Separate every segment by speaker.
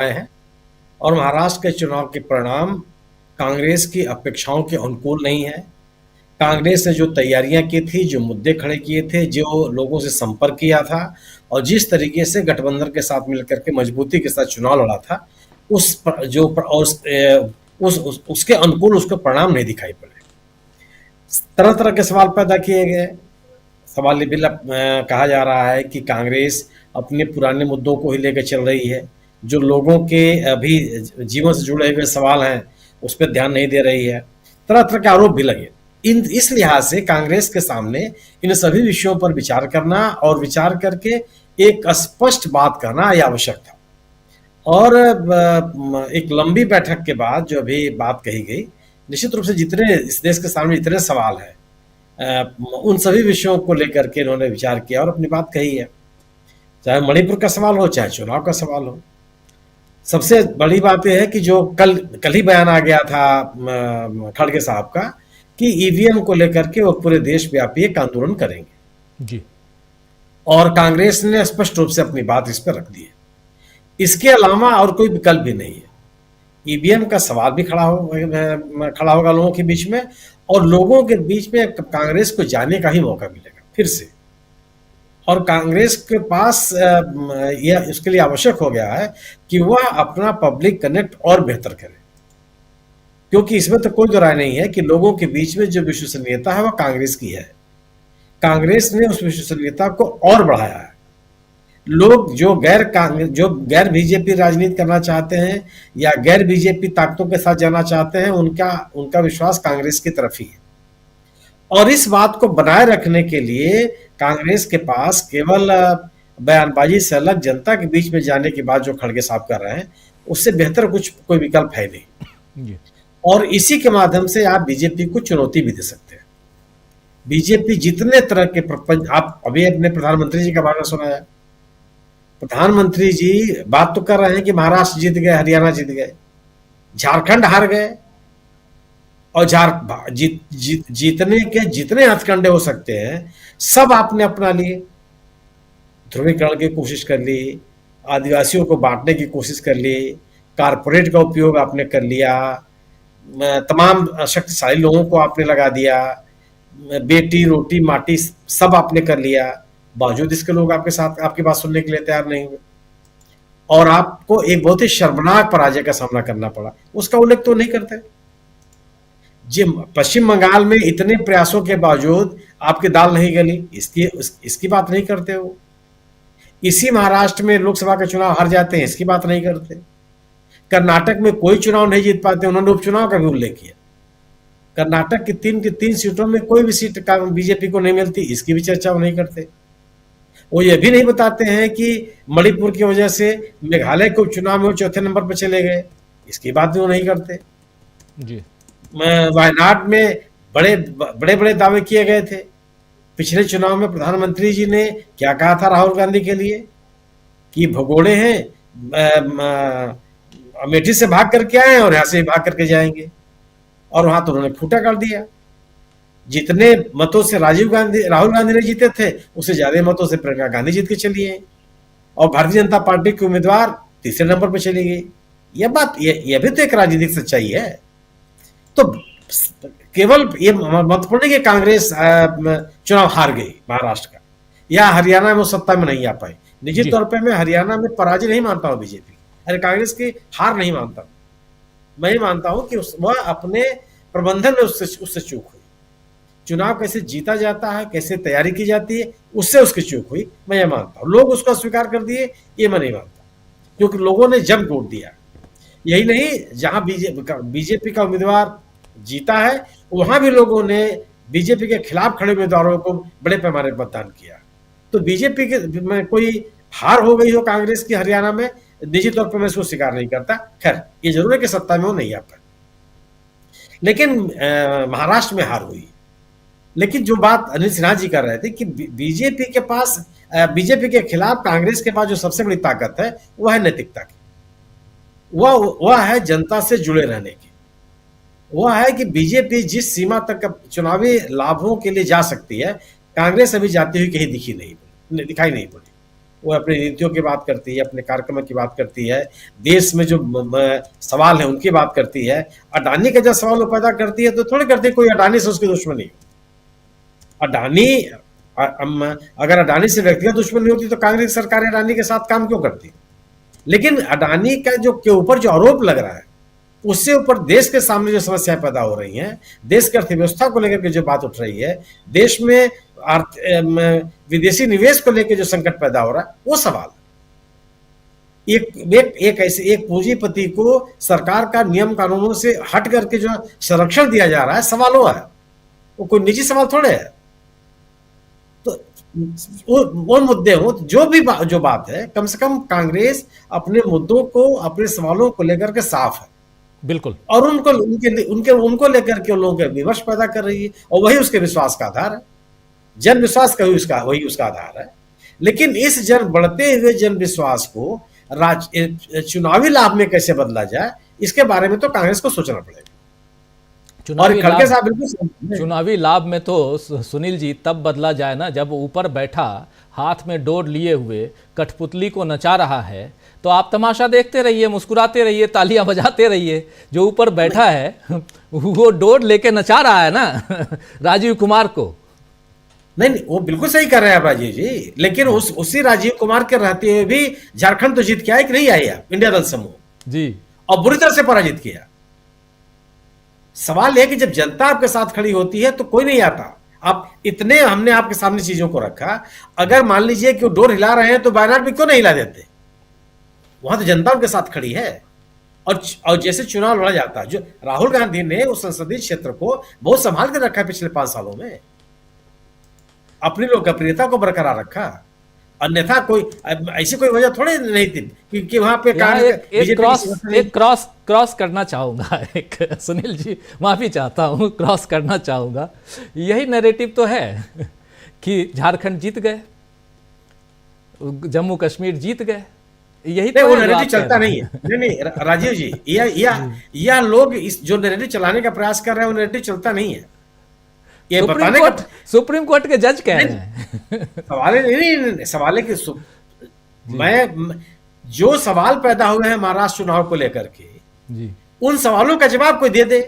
Speaker 1: आए हैं और महाराष्ट्र के चुनाव के परिणाम कांग्रेस की अपेक्षाओं के अनुकूल नहीं है। कांग्रेस ने जो तैयारियां की थी, जो मुद्दे खड़े किए थे, जो लोगों से संपर्क किया था और जिस तरीके से गठबंधन के साथ मिलकर के मजबूती के साथ चुनाव लड़ा था, उस पर, जो पर, उसके अनुकूल उसके परिणाम नहीं दिखाई पड़े। तरह तरह के सवाल पैदा किए गए। सवाल ये भी कहा जा रहा है कि कांग्रेस अपने पुराने मुद्दों को ही लेकर चल रही है, जो लोगों के अभी जीवन से जुड़े हुए सवाल हैं उस पर ध्यान नहीं दे रही है। तरह तरह के आरोप भी लगे। इस लिहाज से कांग्रेस के सामने इन सभी विषयों पर विचार करना और विचार करके एक स्पष्ट बात करना यह आवश्यक था। और एक लंबी बैठक के बाद जो अभी बात कही गई, निश्चित रूप से जितने इस देश के सामने जितने सवाल हैं, उन सभी विषयों को लेकर के इन्होंने विचार किया और अपनी बात कही है। चाहे मणिपुर का सवाल हो, चाहे चुनाव का सवाल हो। सबसे बड़ी बात यह है कि जो कल ही बयान आ गया था खड़गे साहब का कि ईवीएम को लेकर के वो पूरे देशव्यापी एक आंदोलन करेंगे
Speaker 2: जी।
Speaker 1: और कांग्रेस ने स्पष्ट रूप से अपनी बात इस पर रख दी है। इसके अलावा और कोई विकल्प भी नहीं है। ईवीएम का सवाल भी खड़ा होगा लोगों के बीच में और लोगों के बीच में कांग्रेस को जाने का ही मौका मिलेगा फिर से। और कांग्रेस के पास यह इसके लिए आवश्यक हो गया है कि वह अपना पब्लिक कनेक्ट और बेहतर करे, क्योंकि इसमें तो कोई राय नहीं है कि लोगों के बीच में जो विश्वसनीयता है वह कांग्रेस की है। कांग्रेस ने उस विश्वसनीयता को और बढ़ाया है। लोग जो गैर बीजेपी राजनीति करना चाहते हैं या गैर बीजेपी ताकतों के साथ जाना चाहते हैं, उनका विश्वास कांग्रेस की तरफ ही है। और इस बात को बनाए रखने के लिए कांग्रेस के पास केवल बयानबाजी से अलग जनता के बीच में जाने की बात जो खड़गे साहब कर रहे हैं, उससे बेहतर कोई विकल्प है नहीं। और इसी के माध्यम से आप बीजेपी को चुनौती भी दे सकते हैं। बीजेपी जितने तरह के आप अभी अपने प्रधानमंत्री जी का भाषण सुनाया, प्रधानमंत्री जी बात तो कर रहे हैं कि महाराष्ट्र जीत गए, हरियाणा जीत गए, झारखंड हार गए और जीतने के जितने हथकंडे हो सकते हैं सब आपने अपना लिए। ध्रुवीकरण की कोशिश कर ली, आदिवासियों को बांटने की कोशिश कर ली, कारपोरेट का उपयोग आपने कर लिया, तमाम शक्तिशाली लोगों को आपने लगा दिया, बेटी रोटी माटी सब आपने कर लिया। बावजूद इसके लोग आपके साथ आपकी बात सुनने के लिए तैयार नहीं हुए और आपको एक बहुत ही शर्मनाक पराजय का सामना करना पड़ा। उसका उल्लेख तो नहीं करते। जी, पश्चिम बंगाल में इतने प्रयासों के बावजूद आपकी दाल नहीं गली, इसकी बात नहीं करते हो। इसी महाराष्ट्र में लोकसभा के चुनाव हार जाते हैं, इसकी बात नहीं करते। कर्नाटक में कोई चुनाव नहीं जीत पाते, उन्होंने उपचुनाव का भी उल्लेख किया। कर्नाटक की तीन सीटों में कोई भी सीट का बीजेपी को नहीं मिलती, इसकी भी चर्चा वो नहीं करते। वो ये भी नहीं बताते हैं कि मणिपुर की वजह से मेघालय के उपचुनाव में वो चौथे नंबर पर चले गए, इसकी बात भी वो नहीं करते।
Speaker 2: जी।
Speaker 1: वायनाड में बड़े बड़े दावे किए गए थे। पिछले चुनाव में प्रधानमंत्री जी ने क्या कहा था राहुल गांधी के लिए कि भगोड़े हैं, अमेठी से भाग करके आए और यहां से भाग करके जाएंगे, और वहां तो उन्होंने फूटा कर दिया। जितने मतों से राहुल गांधी ने जीते थे, उससे ज्यादा मतों से प्रियंका गांधी जीत के चली गई और भारतीय जनता पार्टी की उम्मीदवार तीसरे नंबर पर चली गई। यह भी तो एक राजनीतिक सच्चाई है। तो केवल ये महत्वपूर्ण है कि कांग्रेस चुनाव हार गई महाराष्ट्र का या हरियाणा में सत्ता में नहीं आ पाई। निजी तौर पर मैं हरियाणा में पराजय नहीं मानता हूं बीजेपी, अरे कांग्रेस की हार नहीं मानता। मैं मानता हूं कि वह अपने प्रबंधन में उससे चूक हुई। चुनाव कैसे जीता जाता है, कैसे तैयारी की जाती है, उससे उसकी चूक हुई, मैं ये मानता हूं। लोग उसको स्वीकार कर दिए, ये मैं नहीं मानता, क्योंकि लोगों ने जम वोट दिया। यही नहीं, जहां बीजेपी का उम्मीदवार जीता है वहां भी लोगों ने बीजेपी के खिलाफ खड़े उम्मीदवारों को बड़े पैमाने पर मतदान किया। तो बीजेपी के में कोई हार हो गई हो कांग्रेस की हरियाणा में, निजी तौर पर मैं इसको स्वीकार नहीं करता। खैर, ये जरूर है कि सत्ता में वो नहीं आ पाए, लेकिन महाराष्ट्र में हार हुई। लेकिन जो बात अनिल सिन्हा जी कर रहे थे कि बीजेपी के खिलाफ कांग्रेस के पास जो सबसे बड़ी ताकत है वह है नैतिकता की, वह है जनता से जुड़े रहने की, वह है कि बीजेपी जिस सीमा तक चुनावी लाभों के लिए जा सकती है, कांग्रेस अभी जाती हुई कहीं दिखाई नहीं पड़ी। वो अपनी नीतियों की बात करती है, अपने कार्यक्रमों की बात करती है, देश में जो सवाल है उनकी बात करती है। अडानी का जब सवाल वो पैदा करती है तो थोड़ी करती है कोई अडानी से उसकी दुश्मनी हो। अडानी अगर अडानी से व्यक्तिगत दुश्मनी होती तो कांग्रेस सरकार अडानी के साथ काम क्यों करती? लेकिन अडानी का जो के ऊपर जो आरोप लग रहा है उससे ऊपर देश के सामने जो समस्याएं पैदा हो रही हैं, देश की अर्थव्यवस्था को लेकर के जो बात उठ रही है, देश में विदेशी निवेश को लेकर जो संकट पैदा हो रहा है, वो सवाल एक ऐसे एक पूंजीपति को सरकार का नियम कानूनों से हट करके जो संरक्षण दिया जा रहा है, सवाल वो है, वो कोई निजी सवाल थोड़े है। तो वो मुद्दे हो जो बात है, कम से कम कांग्रेस अपने मुद्दों को, अपने सवालों को लेकर के साफ है,
Speaker 2: बिल्कुल,
Speaker 1: और उनको लेकर के लोगों के विमर्श पैदा कर रही है, और वही उसके विश्वास का आधार है। जन विश्वास का वही उसका आधार है। लेकिन इस बढ़ते हुए जन विश्वास को चुनावी लाभ में कैसे बदला जाए, इसके बारे में तो कांग्रेस को सोचना पड़ेगा।
Speaker 2: चुनावी लाभ में तो सुनील जी तब बदला जाए ना जब ऊपर बैठा हाथ में डोर लिए हुए कठपुतली को नचा रहा है, तो आप तमाशा देखते रहिए, मुस्कुराते रहिए, तालियां बजाते रहिए। जो ऊपर बैठा है वो डोर लेके नचा रहा है ना राजीव कुमार को।
Speaker 1: नहीं, वो बिल्कुल सही कर रहे हैं राजीव जी, लेकिन उसी राजीव कुमार के रहते हुए भी झारखंड तो जीत के आया कि नहीं आया इंडिया दल समूह
Speaker 2: जी,
Speaker 1: और बुरी तरह से पराजित किया। सवाल यह कि जब जनता आपके साथ खड़ी होती है तो कोई नहीं आता। अब इतने हमने आपके सामने चीजों को रखा, अगर मान लीजिए कि वो डोर हिला रहे हैं तो वायनाड में क्यों नहीं हिला देते? वहां तो जनता उनके साथ खड़ी है। और जैसे चुनाव लड़ा जाता है, जो राहुल गांधी ने उस संसदीय क्षेत्र को बहुत संभाल कर रखा है पिछले 5 सालों में, अपनी लोकप्रियता को बरकरार रखा। अन्यथा कोई ऐसी कोई वजह थोड़ी नहीं थी कि वहां पे
Speaker 2: एक क्रॉस करना चाहूंगा, एक सुनील जी माफी चाहता हूं, क्रॉस करना चाहूंगा। यही नैरेटिव तो है कि झारखंड जीत गए, जम्मू कश्मीर जीत गए, यही तो
Speaker 1: वो नैरेटिव चलता नहीं है। नहीं राजीव जी, यह लोग इस जो नैरेटिव चलाने का प्रयास कर रहे हैं वो नैरेटिव चलता नहीं है। ये
Speaker 2: सुप्रीम कोर्ट के जज कह रहे हैं।
Speaker 1: सवाल है कि जो सवाल पैदा हुए हैं महाराष्ट्र चुनाव को लेकर के
Speaker 2: जी,
Speaker 1: उन सवालों का जवाब कोई दे दे।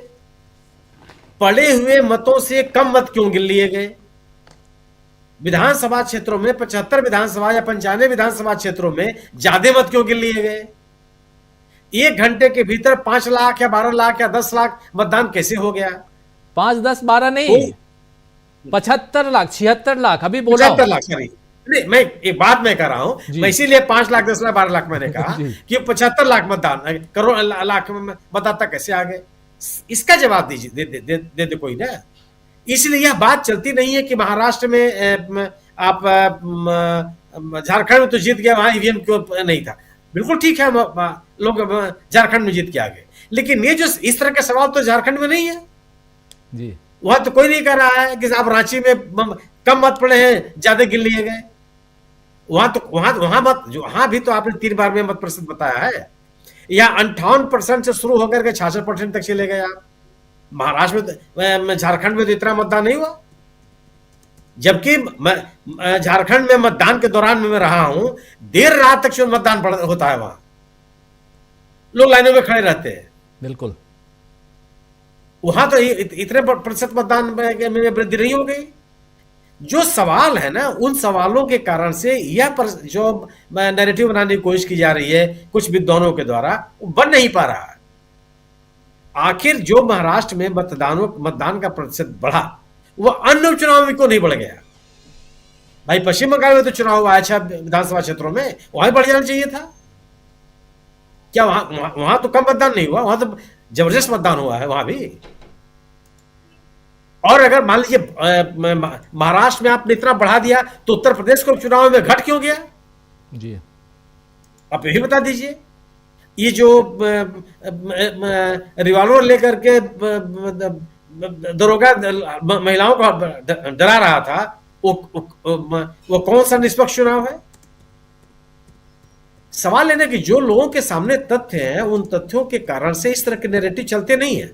Speaker 1: पड़े हुए मतों से कम मत क्यों गिन लिए गए? विधानसभा क्षेत्रों में 75 विधानसभा या 95 विधानसभा क्षेत्रों में ज्यादा मत क्यों गिन लिए गए? 1 घंटे के भीतर 5 लाख या 12 लाख या 10 लाख मतदान कैसे हो गया?
Speaker 2: 5, 10, 12 नहीं, 75 लाख, 76 लाख अभी बोला।
Speaker 1: 75 लाख, सॉरी, नहीं मैं एक बात मैं कर रहा हूं, मैं इसीलिए 5 लाख 10 लाख 12 लाख मैंने कहा कि 75 लाख मतदान करोड़ लाख मतदाता कैसे आ गए? इसका जवाब दीजिए, दे दे कोई ना। इसलिए यह बात चलती नहीं है कि महाराष्ट्र में आप झारखंड में तो जीत गया, वहां ईवीएम क्यों नहीं था। बिल्कुल ठीक है, लोग झारखंड में जीत के आ गए, लेकिन ये जो इस तरह के सवाल तो झारखंड में नहीं है
Speaker 2: जी।
Speaker 1: वहां तो कोई नहीं कर रहा है कि आप रांची में कम मत पड़े हैं, ज्यादा गिन लिए गए। वहां भी तो आपने 3 बार में मत प्रतिशत बताया है, या 58% से शुरू होकर के 66% तक चले गए आप। महाराष्ट्र में, झारखंड में तो इतना मतदान नहीं हुआ, जबकि झारखंड में मतदान के दौरान में मैं रहा हूं, देर रात तक मतदान होता है, वहां लोग लाइनों में खड़े रहते हैं।
Speaker 2: बिल्कुल,
Speaker 1: वहां तो इतने प्रतिशत मतदान में वृद्धि नहीं हो गई। जो सवाल है ना, उन सवालों के कारण से यह जो नैरेटिव बनाने की कोशिश की जा रही है कुछ विद्वानों के द्वारा, वो बन नहीं पा रहा है। आखिर जो महाराष्ट्र में मतदान का प्रतिशत बढ़ा, वह अन्य उपचुनाव में क्यों नहीं बढ़ गया? भाई पश्चिम बंगाल में तो चुनाव हुआ 6 विधानसभा क्षेत्रों में, वहां बढ़ जाना चाहिए था क्या? वहां तो कम मतदान नहीं हुआ, वहां तो जबरदस्त मतदान हुआ है वहां भी। और अगर मान लीजिए महाराष्ट्र में आपने इतना बढ़ा दिया तो उत्तर प्रदेश को चुनाव में घट क्यों गया
Speaker 2: जी?
Speaker 1: आप यही बता दीजिए। ये जो रिवॉल्वर लेकर के दरोगा महिलाओं को डरा रहा था, वो कौन सा निष्पक्ष चुनाव है? सवाल है ना कि जो लोगों के सामने तथ्य हैं, उन तथ्यों के कारण से इस तरह के नैरेटिव चलते नहीं है।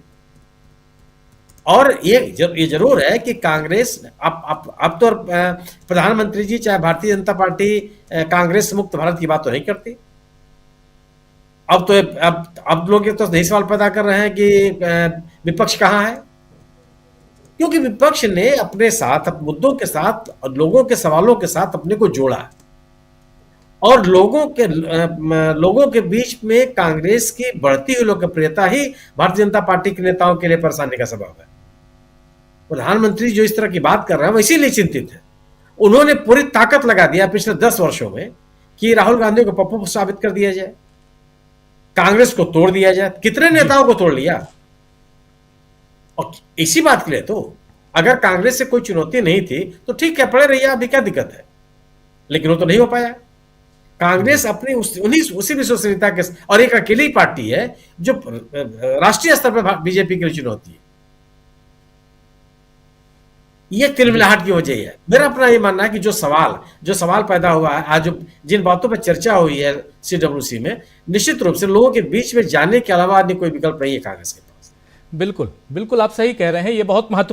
Speaker 1: और ये जरूर है कि कांग्रेस अब तो प्रधानमंत्री जी चाहे भारतीय जनता पार्टी कांग्रेस मुक्त भारत की बात तो नहीं करती। अब तो अब लोग ये तो यही सवाल पैदा कर रहे हैं कि विपक्ष कहाँ है, क्योंकि विपक्ष ने अपने साथ मुद्दों के साथ लोगों के सवालों के साथ अपने को जोड़ा और लोगों के बीच में कांग्रेस की बढ़ती हुई लोकप्रियता ही भारतीय जनता पार्टी के नेताओं के लिए परेशानी का सबब है। प्रधानमंत्री जो इस तरह की बात कर रहे हैं वो इसीलिए चिंतित है। उन्होंने पूरी ताकत लगा दिया पिछले 10 वर्षों में कि राहुल गांधी को पप्पू साबित कर दिया जाए, कांग्रेस को तोड़ दिया जाए। कितने नेताओं को तोड़ लिया। और इसी बात के लिए तो अगर कांग्रेस से कोई चुनौती नहीं थी तो ठीक है, पड़े रहिए, अभी क्या दिक्कत है, लेकिन वो तो नहीं हो पाया। कांग्रेस अपनी उसी विश्वसनीयता के, और एक अकेली पार्टी है जो राष्ट्रीय स्तर पर बीजेपी के लिए चुनौती है। ये तिलमिलाहट की वजह है। मेरा अपना ये मानना है कि जो सवाल पैदा हुआ है आज, जिन बातों पर चर्चा हुई है CWC में, निश्चित रूप से लोगों के बीच में जाने के अलावा अन्य कोई विकल्प नहीं है कांग्रेस के पास।
Speaker 2: बिल्कुल बिल्कुल, आप सही कह रहे हैं। ये बहुत महत्वपूर्ण